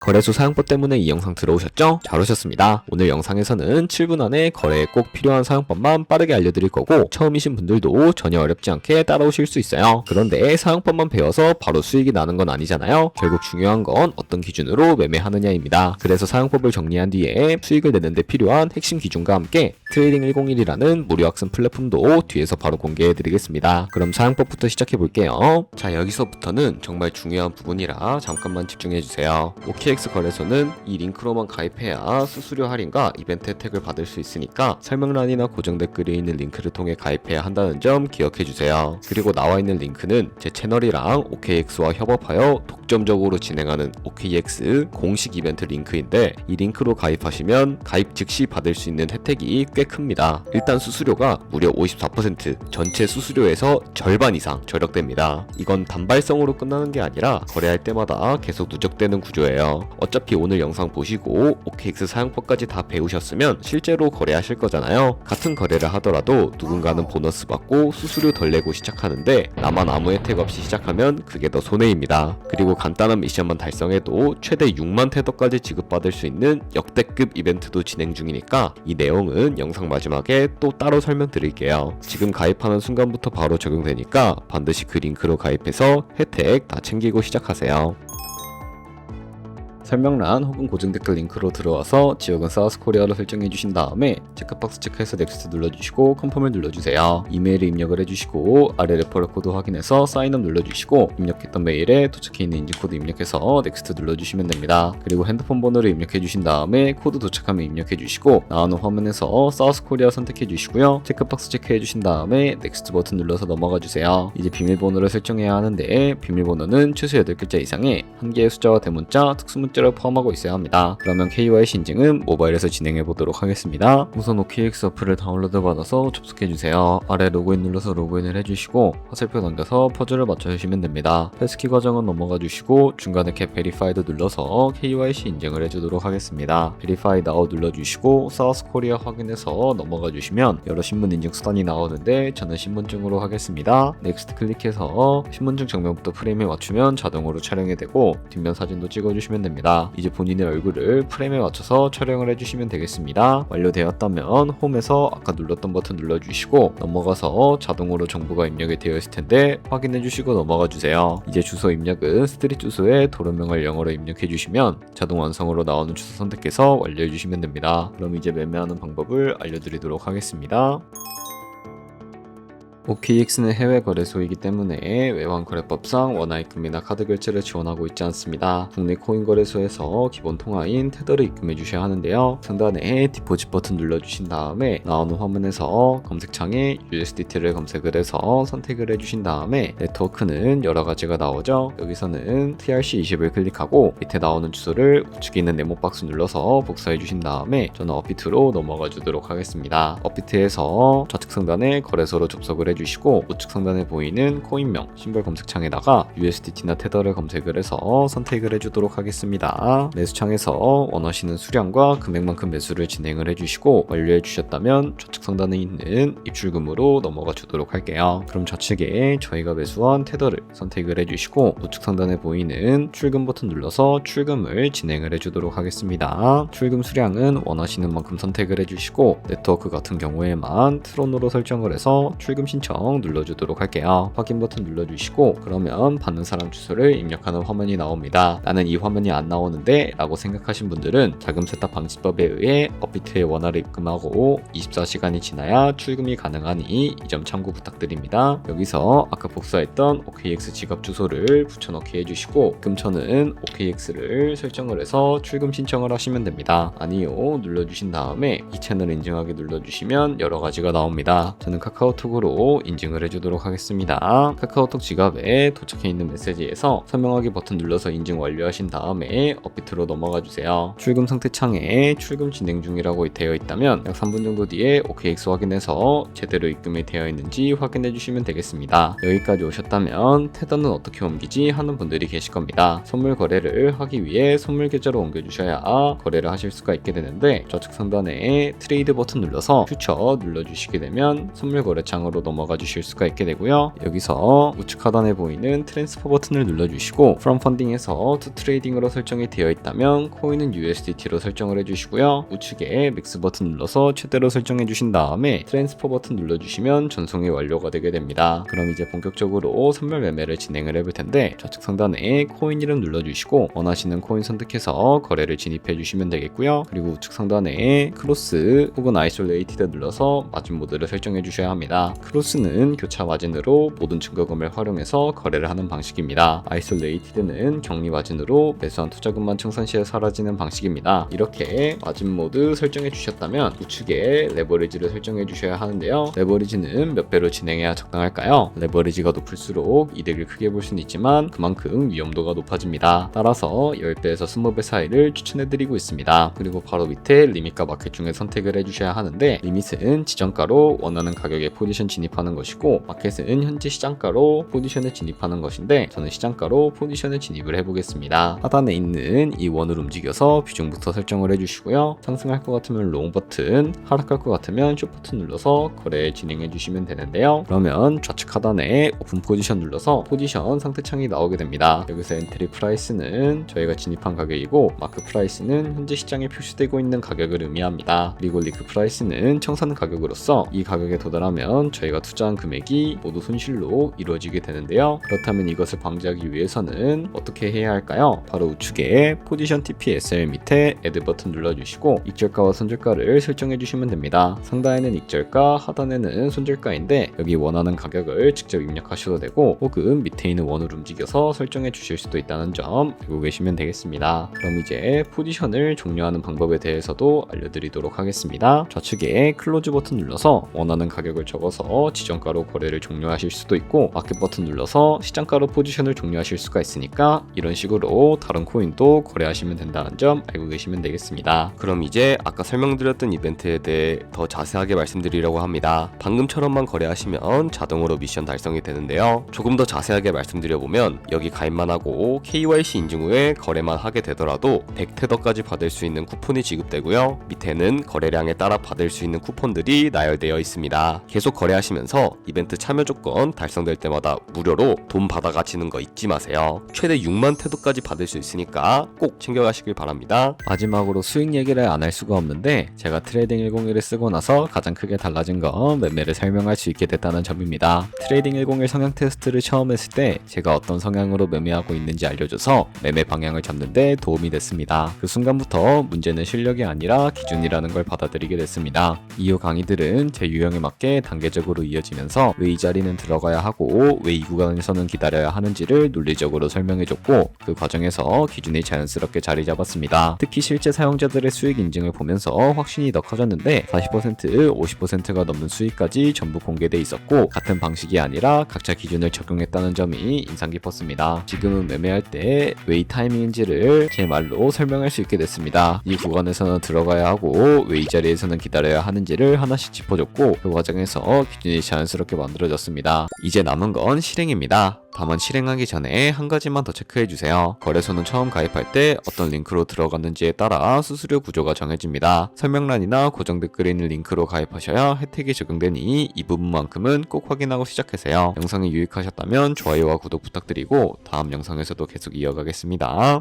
거래소 사용법 때문에 이 영상 들어오셨죠? 잘 오셨습니다. 오늘 영상에서는 7분 안에 거래에 꼭 필요한 사용법만 빠르게 알려드릴 거고 처음이신 분들도 전혀 어렵지 않게 따라오실 수 있어요. 그런데 사용법만 배워서 바로 수익이 나는 건 아니잖아요. 결국 중요한 건 어떤 기준으로 매매하느냐입니다. 그래서 사용법을 정리한 뒤에 수익을 내는 데 필요한 핵심 기준과 함께 트레이딩 101이라는 무료 학습 플랫폼도 뒤에서 바로 공개해드리겠습니다. 그럼 사용법부터 시작해볼게요. 자, 여기서부터는 정말 중요한 부분이라 잠깐만 집중해주세요. OKX 거래소는 이 링크로만 가입해야 수수료 할인과 이벤트 혜택을 받을 수 있으니까 설명란이나 고정 댓글에 있는 링크를 통해 가입해야 한다는 점 기억해주세요. 그리고 나와 있는 링크는 제 채널이랑 OKX와 협업하여 독점적으로 진행하는 OKX 공식 이벤트 링크인데 이 링크로 가입하시면 가입 즉시 받을 수 있는 혜택이 꽤 큽니다. 일단 수수료가 무려 54%, 전체 수수료에서 절반 이상 절약됩니다. 이건 단발성으로 끝나는 게 아니라 거래할 때마다 계속 누적되는 구조예요. 어차피 오늘 영상 보시고 OKX 사용법까지 다 배우셨으면 실제로 거래하실 거잖아요. 같은 거래를 하더라도 누군가는 보너스 받고 수수료 덜 내고 시작하는데 나만 아무 혜택 없이 시작하면 그게 더 손해입니다. 그리고 간단한 미션만 달성해도 최대 6만 테더까지 지급받을 수 있는 역대급 이벤트도 진행 중이니까 이 내용은 영상 마지막에 또 따로 설명드릴게요. 지금 가입하는 순간부터 바로 적용되니까 반드시 그 링크로 가입해서 혜택 다 챙기고 시작하세요. 설명란 혹은 고정 댓글 링크로 들어와서 지역은 사우스코리아로 설정해 주신 다음에 체크박스 체크해서 넥스트 눌러주시고 컨펌을 눌러주세요. 이메일을 입력을 해주시고 아래 레퍼럴 코드 확인해서 사인업 눌러주시고 입력했던 메일에 도착해 있는 인증코드 입력해서 넥스트 눌러주시면 됩니다. 그리고 핸드폰 번호를 입력해 주신 다음에 코드 도착하면 입력해 주시고 나오는 화면에서 사우스코리아 선택해 주시고요. 체크박스 체크해 주신 다음에 넥스트 버튼 눌러서 넘어가 주세요. 이제 비밀번호를 설정해야 하는데 비밀번호는 최소 8글자 이상의 한 개의 숫자와 대문자, 특수문자 를 포함하고 있어야 합니다. 그러면 KYC 인증은 모바일에서 진행해 보도록 하겠습니다. 우선 OKX 어플을 다운로드 받아서 접속해주세요. 아래 로그인 눌러서 로그인을 해주시고 화살표 넘겨서 퍼즐을 맞춰주시면 됩니다. 패스키 과정은 넘어가 주시고 중간에 캡 베리파이드 눌러서 KYC 인증을 해주도록 하겠습니다. 베리파이 나우 눌러주시고 사우스코리아 확인해서 넘어가 주시면 여러 신분 인증 수단이 나오는데 저는 신분증으로 하겠습니다. 넥스트 클릭해서 신분증 정면부터 프레임에 맞추면 자동으로 촬영이 되고 뒷면 사진도 찍어주시면 됩니다. 이제 본인의 얼굴을 프레임에 맞춰서 촬영을 해주시면 되겠습니다. 완료되었다면 홈에서 아까 눌렀던 버튼 눌러주시고 넘어가서 자동으로 정보가 입력이 되어 있을 텐데 확인해주시고 넘어가 주세요. 이제 주소 입력은 스트릿 주소에 도로명을 영어로 입력해 주시면 자동 완성으로 나오는 주소 선택해서 완료해 주시면 됩니다. 그럼 이제 매매하는 방법을 알려드리도록 하겠습니다. OKX는 해외 거래소이기 때문에 외환 거래법상 원화입금이나 카드 결제를 지원하고 있지 않습니다. 국내 코인 거래소에서 기본 통화인 테더를 입금해 주셔야 하는데요. 상단에 디포짓 버튼 눌러주신 다음에 나오는 화면에서 검색창에 USDT를 검색을 해서 선택을 해주신 다음에 네트워크는 여러 가지가 나오죠. 여기서는 TRC20을 클릭하고 밑에 나오는 주소를 우측에 있는 네모박스 눌러서 복사해 주신 다음에 저는 업비트로 넘어가 주도록 하겠습니다. 업비트에서 좌측 상단에 거래소로 접속을 해주시고 우측 상단에 보이는 코인명 심벌 검색창에다가 USDT나 테더를 검색을 해서 선택을 해주도록 하겠습니다. 매수창에서 원하시는 수량과 금액만큼 매수를 진행을 해주시고 완료해 주셨다면 좌측 상단에 있는 입출금으로 넘어가 주도록 할게요. 그럼 좌측에 저희가 매수한 테더를 선택을 해주시고 우측 상단에 보이는 출금 버튼 눌러서 출금을 진행을 해주도록 하겠습니다. 출금 수량은 원하시는 만큼 선택을 해주시고 네트워크 같은 경우에만 트론으로 설정을 해서 출금 신청 눌러주도록 할게요. 확인 버튼 눌러주시고 그러면 받는 사람 주소를 입력하는 화면이 나옵니다. 나는 이 화면이 안 나오는데 라고 생각하신 분들은 자금 세탁 방지법에 의해 업비트에 원화를 입금하고 24시간이 지나야 출금이 가능하니 이 점 참고 부탁드립니다. 여기서 아까 복사했던 OKX 지갑 주소를 붙여넣기 해주시고 입금처는 OKX를 설정을 해서 출금 신청을 하시면 됩니다. 아니요 눌러주신 다음에 이 채널 인증하기 눌러주시면 여러 가지가 나옵니다. 저는 카카오톡으로 인증을 해주도록 하겠습니다. 카카오톡 지갑에 도착해 있는 메시지에서 설명하기 버튼 눌러서 인증 완료하신 다음에 업비트로 넘어가 주세요. 출금 상태 창에 출금 진행 중이라고 되어 있다면 약 3분 정도 뒤에 OKX 확인해서 제대로 입금이 되어 있는지 확인해 주시면 되겠습니다. 여기까지 오셨다면 테더는 어떻게 옮기지 하는 분들이 계실 겁니다. 선물 거래를 하기 위해 선물 계좌로 옮겨 주셔야 거래를 하실 수가 있게 되는데 좌측 상단에 트레이드 버튼 눌러서 퓨처 눌러주시게 되면 선물 거래 창으로 넘어가 넘어가 주실 수가 있게 되고요. 여기서 우측 하단에 보이는 트랜스퍼 버튼을 눌러주시고 From Funding에서 To Trading으로 설정이 되어 있다면 코인은 USDT로 설정을 해주시고요. 우측에 Max 버튼 눌러서 최대로 설정해 주신 다음에 트랜스퍼 버튼 눌러주시면 전송이 완료가 되게 됩니다. 그럼 이제 본격적으로 선별 매매를 진행을 해볼 텐데 좌측 상단에 코인 이름 눌러주시고 원하시는 코인 선택해서 거래를 진입해 주시면 되겠고요. 그리고 우측 상단에 크로스 혹은 아이솔레이티드 눌러서 마진 모드를 설정해 주셔야 합니다. 크로스는 교차 마진으로 모든 증거금을 활용해서 거래를 하는 방식입니다. 아이솔레이티드는 격리 마진으로 매수한 투자금만 청산 시에 사라지는 방식입니다. 이렇게 마진 모드 설정해 주셨다면 우측에 레버리지를 설정해 주셔야 하는데요. 레버리지는 몇 배로 진행해야 적당할까요? 레버리지가 높을수록 이득을 크게 볼 수는 있지만 그만큼 위험도가 높아집니다. 따라서 10배에서 20배 사이를 추천해 드리고 있습니다. 그리고 바로 밑에 리밋과 마켓 중에 선택을 해주셔야 하는데 리밋은 지정가로 원하는 가격에 포지션 진입하는 것이고 마켓은 현재 시장가로 포지션에 진입하는 것인데 저는 시장가로 포지션에 진입을 해보겠습니다. 하단에 있는 이 원을 움직여서 비중부터 설정을 해주시고요. 상승할 것 같으면 롱 버튼, 하락할 것 같으면 숏 버튼 눌러서 거래 진행해 주시면 되는데요. 그러면 좌측 하단에 오픈 포지션 눌러서 포지션 상태창이 나오게 됩니다. 여기서 엔트리 프라이스는 저희가 진입한 가격이고 마크 프라이스는 현재 시장에 표시되고 있는 가격을 의미합니다. 그리고 리크 프라이스는 청산 가격으로서 이 가격에 도달하면 저희가 투자한 금액이 모두 손실로 이루어지게 되는데요. 그렇다면 이것을 방지하기 위해서는 어떻게 해야 할까요? 바로 우측에 포지션 TPSL 밑에 Add 버튼 눌러주시고 익절가와 손절가를 설정해 주시면 됩니다. 상단에는 익절가, 하단에는 손절가인데 여기 원하는 가격을 직접 입력하셔도 되고 혹은 밑에 있는 원을 움직여서 설정해 주실 수도 있다는 점 알고 계시면 되겠습니다. 그럼 이제 포지션을 종료하는 방법에 대해서도 알려드리도록 하겠습니다. 좌측에 클로즈 버튼 눌러서 원하는 가격을 적어서 지정가로 거래를 종료하실 수도 있고 마켓 버튼 눌러서 시장가로 포지션을 종료하실 수가 있으니까 이런 식으로 다른 코인도 거래하시면 된다는 점 알고 계시면 되겠습니다. 그럼 이제 아까 설명드렸던 이벤트에 대해 더 자세하게 말씀드리려고 합니다. 방금처럼만 거래하시면 자동으로 미션 달성이 되는데요. 조금 더 자세하게 말씀드려보면 여기 가입만 하고 KYC 인증 후에 거래만 하게 되더라도 100테더까지 받을 수 있는 쿠폰이 지급되고요. 밑에는 거래량에 따라 받을 수 있는 쿠폰들이 나열되어 있습니다. 계속 거래하시면서 이벤트 참여 조건 달성될 때마다 무료로 돈 받아가시는 거 잊지 마세요. 최대 6만 테더까지 받을 수 있으니까 꼭 챙겨가시길 바랍니다. 마지막으로 수익 얘기를 안 할 수가 없는데 제가 트레이딩 101을 쓰고 나서 가장 크게 달라진 건 매매를 설명할 수 있게 됐다는 점입니다. 트레이딩 101 성향 테스트를 처음 했을 때 제가 어떤 성향으로 매매하고 있는지 알려줘서 매매 방향을 잡는 데 도움이 됐습니다. 그 순간부터 문제는 실력이 아니라 기준이라는 걸 받아들이게 됐습니다. 이후 강의들은 제 유형에 맞게 단계적으로 이어지면서 왜 이 자리는 들어가야 하고 왜 이 구간에서는 기다려야 하는지를 논리적으로 설명해줬고 그 과정에서 기준이 자연스럽게 자리 잡았습니다. 특히 실제 사용자들의 수익 인증을 보면서 확신이 더 커졌는데 40%, 50%가 넘는 수익까지 전부 공개돼 있었고 같은 방식이 아니라 각자 기준을 적용했다는 점이 인상 깊었습니다. 지금은 매매할 때 왜 이 타이밍인지를 제 말로 설명할 수 있게 됐습니다. 이 구간에서는 들어가야 하고 왜 이 자리에서는 기다려야 하는지를 하나씩 짚어줬고 그 과정에서 기준이 자연스럽게 만들어졌습니다. 이제 남은 건 실행입니다. 다만 실행하기 전에 한 가지만 더 체크해주세요. 거래소는 처음 가입할 때 어떤 링크로 들어갔는지에 따라 수수료 구조가 정해집니다. 설명란이나 고정 댓글에 있는 링크로 가입하셔야 혜택이 적용되니 이 부분만큼은 꼭 확인하고 시작하세요. 영상이 유익하셨다면 좋아요와 구독 부탁드리고 다음 영상에서도 계속 이어가겠습니다.